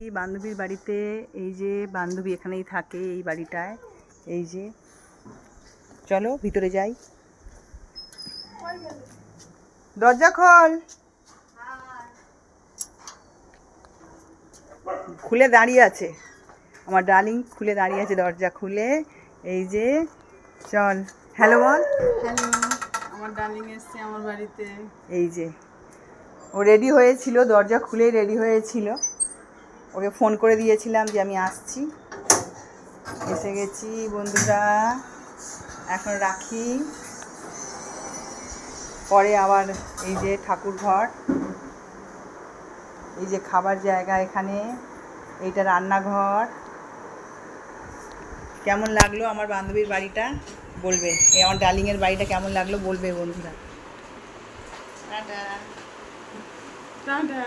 এই বান্ধবীর বাড়িতে, এই যে বান্ধবী এখানেই থাকে এই বাড়িটায়। এই যে চলো ভিতরে যাই। দরজা খোল। খুলে দাঁড়িয়ে আছে আমার ডার্লিং, খুলে দাঁড়িয়ে আছে দরজা খুলে। এই যে চল হ্যালো বল। হ্যালো, আমার ডার্লিং এসছে আমার বাড়িতে। এই যে ও রেডি হয়েছিল, দরজা খুলেই রেডি হয়েছিল। ওকে ফোন করে দিয়েছিলাম যে আমি আসছি। এসে গেছি বন্ধুরা, এখন রাখি, পরে আবার এই যে ঠাকুর ঘর, এই যে খাবার জায়গা, এখানে এইটা রান্নাঘর। কেমন লাগলো আমার বান্ধবীর বাড়িটা বলবে, এই আমার ডার্লিংয়ের বাড়িটা কেমন লাগলো বলবে বন্ধুরা। Tata tata.